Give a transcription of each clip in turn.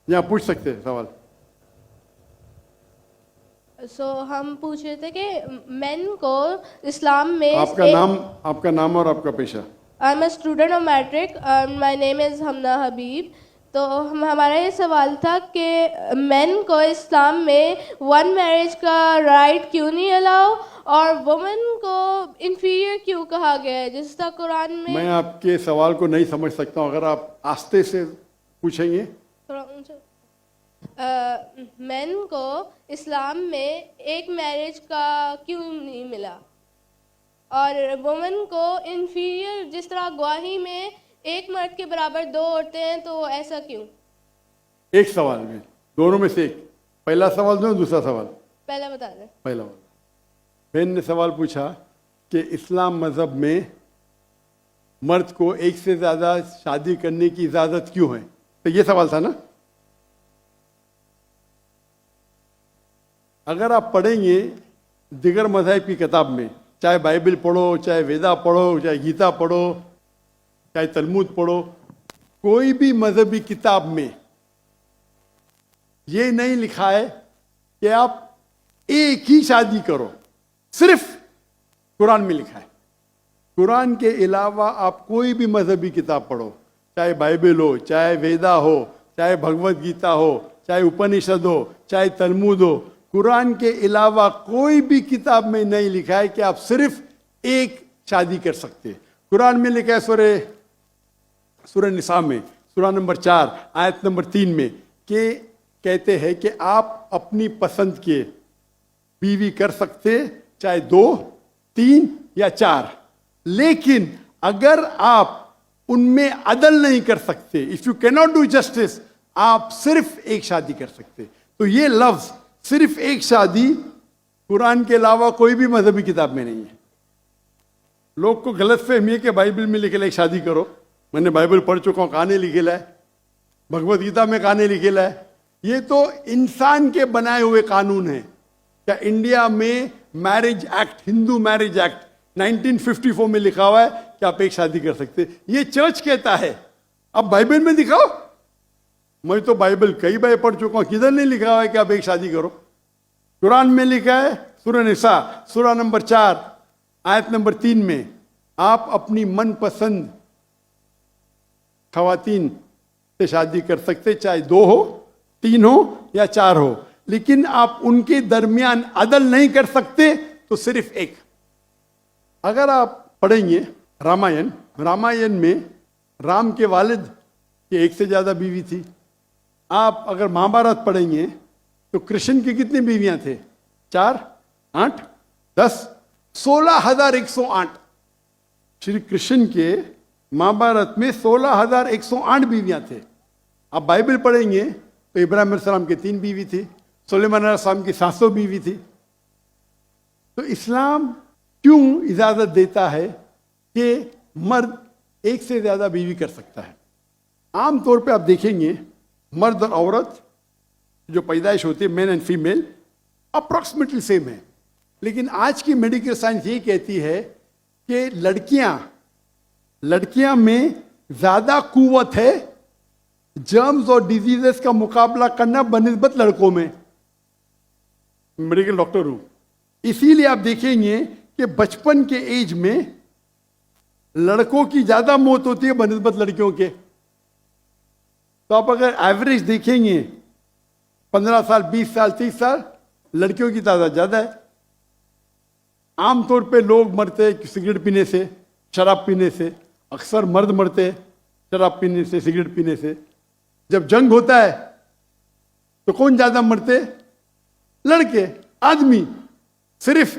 यहाँ पूछ सकते हैं सवाल। हम पूछ रहे थे कि मेन को इस्लाम में आपका नाम और आपका पेशा। I am a student of matric, my name is Hamna Habib. तो हमारा ये सवाल था कि मेन को इस्लाम में वन मैरिज का राइट क्यों नहीं अलाउ, और वुमेन को इन्फीरियर क्यों कहा गया है, जिस तरह कुरान में। मैं आपके सवाल को नहीं समझ सकता हूँ, अगर आप आस्ते से पूछेंगे। थोड़ा ऊंचा। मेन को इस्लाम में एक मैरिज का क्यों नहीं मिला, और वुमेन को इन्फीरियर, जिस तरह गवाही में एक मर्द के बराबर दो औरतें हैं, तो ऐसा क्यों? एक सवाल में, दोनों में से एक। पहला सवाल दो, दूसरा सवाल। पहला बता दें। पहला सवाल, बहन ने सवाल पूछा कि इस्लाम मजहब में मर्द को एक से ज्यादा शादी करने की इजाजत क्यों है, तो ये सवाल था ना। अगर आप पढ़ेंगे दिगर मज़हब की किताब में, चाहे बाइबल पढ़ो, चाहे वेदा पढ़ो, चाहे गीता पढ़ो, चाहे तलमुद पढ़ो, कोई भी मजहबी किताब में ये नहीं लिखा है कि आप एक ही शादी करो। सिर्फ कुरान में लिखा है। कुरान के अलावा आप कोई भी मजहबी किताब पढ़ो, चाहे बाइबल हो, चाहे वेदा हो, चाहे भगवत गीता हो, चाहे उपनिषद हो, चाहे तलमुद हो, कुरान के अलावा कोई भी किताब में नहीं लिखा है कि आप सिर्फ एक शादी कर सकते। कुरान में लिखा है सूरह निसा में, सूरह नंबर 4 आयत नंबर 3 में, कि कहते हैं कि आप अपनी पसंद के बीवी कर सकते, चाहे 2, 3 या 4, लेकिन अगर आप उनमें अदल नहीं कर सकते, if you cannot do justice, आप सिर्फ एक शादी कर सकते। तो ये लफ्ज सिर्फ एक शादी कुरान के अलावा कोई भी मजहबी किताब में नहीं है। लोग को गलत फहमी है कि बाइबल में लिखेला एक शादी करो। मैंने बाइबल पढ़ चुका हूं, कहानी लिखेला है, भगवत गीता में कहानी लिखेला है। ये तो इंसान के बनाए हुए कानून है। क्या इंडिया में marriage act, Hindu marriage act 1954 में लिखा हुआ है कि आप एक शादी कर सकते। ये चर्च कहता है, अब बाइबल में दिखाओ। मैं तो बाइबल कई बार पढ़ चुका हूं, किधर नहीं लिखा हुआ है कि आप एक शादी करो। कुरान में लिखा है सूरह निसा सूरह नंबर 4 आयत नंबर 3 में, आप अपनी मनपसंद खवातीन से शादी कर सकते, चाहे 2 हो, 3 हो या 4 हो, लेकिन आप उनके दरमियान अदल नहीं कर सकते, तो सिर्फ एक। अगर आप पढ़ेंगे रामायण में राम के वालिद की एक से ज्यादा बीवी थी। आप अगर महाभारत पढ़ेंगे तो कृष्ण की कितनी बीवियां थे? 4, 8, 10, 16,108। श्री कृष्ण के महाभारत में 16,108 बीवियां थे। आप बाइबल पढ़ेंगे तो इब्राहिम अलैहिस्सलाम की 3 बीवी थी, सुलेमान अलैहिस्सलाम की 700 बीवी थी। तो इस्लाम क्यों इजाजत देता है कि मर्द एक से ज्यादा बीवी कर सकता है? आमतौर पे आप देखेंगे मर्द और औरत जो पैदाइश होती है, main and female, approximately same है। लेकिन आज की मेडिकल साइंस ये कहती है कि लड़कियां में ज्यादा कुव्वत है जर्म्स और डिजीजेस का मुकाबला करना बनिस्बत लड़कों में। मेडिकल डॉक्टर हूं, इसीलिए आप देखेंगे कि बचपन के एज में लड़कों की ज्यादा मौत होती है बनिस्बत लड़कियों के। तो आप अगर एवरेज देखेंगे 15 साल, 20 साल, 30 साल, लड़कियों की तादाद ज्यादा है। आमतौर पे लोग मरते हैं सिगरेट पीने से, शराब पीने से। अक्सर मर्द मरते हैं शराब पीने से, सिगरेट पीने से। जब जंग होता है तो कौन ज्यादा मरते? लड़के, आदमी। सिर्फ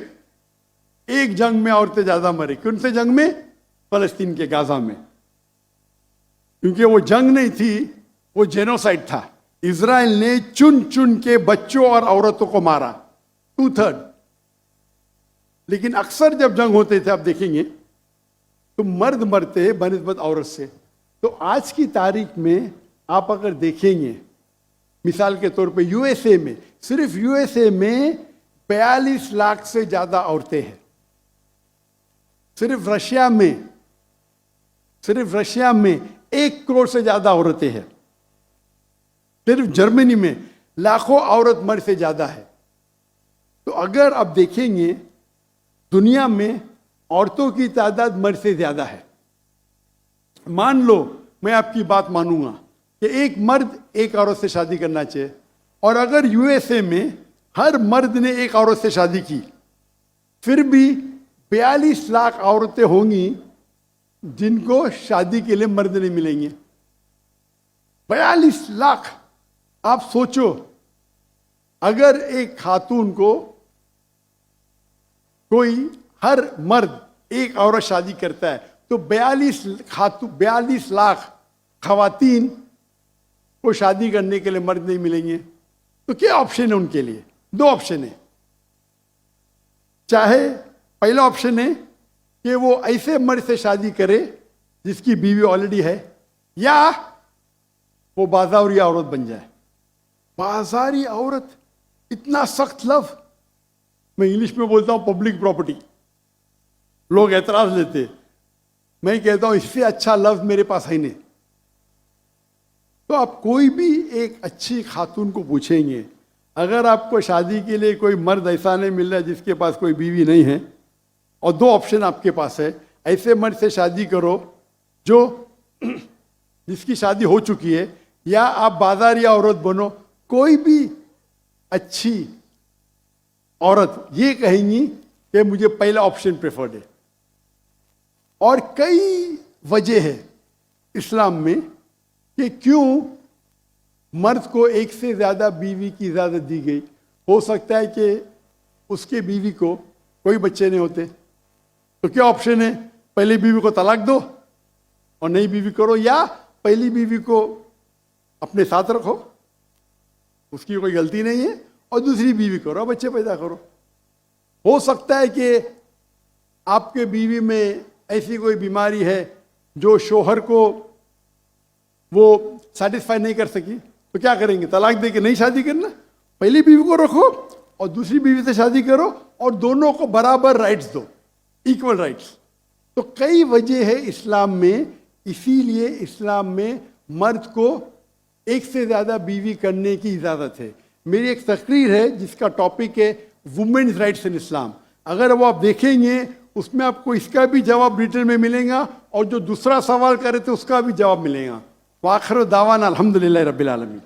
एक जंग में औरतें ज्यादा मरी। कौन से जंग में? फलस्तीन के गाजा में। क्योंकि वो जंग नहीं थी, वो जेनोसाइड था। इजराइल ने चुन चुन के बच्चों और औरतों को मारा, 2/3। लेकिन अक्सर जब जंग होते थे, आप देखेंगे तो मर्द मरते हैं बनिस्बत औरत से। तो आज की तारीख में आप अगर देखेंगे, मिसाल के तौर पे यूएसए में, सिर्फ यूएसए में 42 लाख से ज्यादा औरतें हैं। सिर्फ रशिया में 1 करोड़ से ज्यादा औरतें हैं। सिर्फ जर्मनी में लाखों औरत मर्द से ज्यादा है। तो अगर आप देखेंगे दुनिया में औरतों की तादाद मर्द से ज्यादा है। मान लो मैं आपकी बात मानूंगा कि एक मर्द एक औरत से शादी करना चाहिए, और अगर यूएसए में हर मर्द ने एक औरत से शादी की, फिर भी 42 लाख औरतें होंगी जिनको शादी के लिए मर्द नहीं मिलेंगे। 42 लाख। आप सोचो, अगर एक खातून को कोई हर मर्द एक औरत शादी करता है तो 42 लाख खवातीन को शादी करने के लिए मर्द नहीं मिलेंगे। तो क्या ऑप्शन है उनके लिए? 2 ऑप्शन है। चाहे पहला ऑप्शन है कि वो ऐसे मर्द से शादी करे जिसकी बीवी ऑलरेडी है, या वो बाजारी औरत बन जाए। बाजारी औरत, इतना सख्त लफ्ज, मैं इंग्लिश में बोलता हूं पब्लिक प्रॉपर्टी। लोग एतराज लेते, मैं कहता हूं इससे अच्छा लफ्ज मेरे पास है नहीं। तो आप कोई भी एक अच्छी खातून को पूछेंगे, अगर आपको शादी के लिए कोई मर्द ऐसा नहीं मिल रहा है जिसके पास कोई बीवी नहीं है, और 2 ऑप्शन आपके पास है, ऐसे मर्द से शादी करो जो जिसकी शादी हो चुकी है, या आप बाजारी औरत बनो। कोई भी अच्छी औरत ये कहेंगी कि मुझे पहला ऑप्शन प्रेफर्ड है। और कई वजह है इस्लाम में कि क्यों मर्द को एक से ज्यादा बीवी की इजाजत दी गई। हो सकता है कि उसके बीवी को कोई बच्चे नहीं होते, तो क्या ऑप्शन है? पहली बीवी को तलाक दो और नई बीवी करो, या पहली बीवी को अपने साथ रखो, उसकी कोई गलती नहीं है, और दूसरी बीवी करो, बच्चे पैदा करो। हो सकता है कि आपके बीवी में ऐसी कोई बीमारी है जो शोहर को वो सेटिस्फाई नहीं कर सकी, तो क्या करेंगे? तलाक दे के नहीं शादी करना, पहली बीवी को रखो और दूसरी बीवी से शादी करो, और दोनों को बराबर राइट्स दो, इक्वल राइट्स। तो कई वजह है इस्लाम में, इसीलिए इस्लाम में मर्द को एक से ज्यादा बीवी करने की इजाजत है। मेरी एक तकरीर है जिसका टॉपिक है वुमेन्स राइट्स इन इस्लाम। अगर वो आप देखेंगे उसमें आपको इसका भी जवाब डिटेल में मिलेगा, और जो दूसरा सवाल करे थे उसका भी जवाब मिलेगा। वाखिर दावाना अल्हम्दुलिल्लाह रब्बिल आलमीन।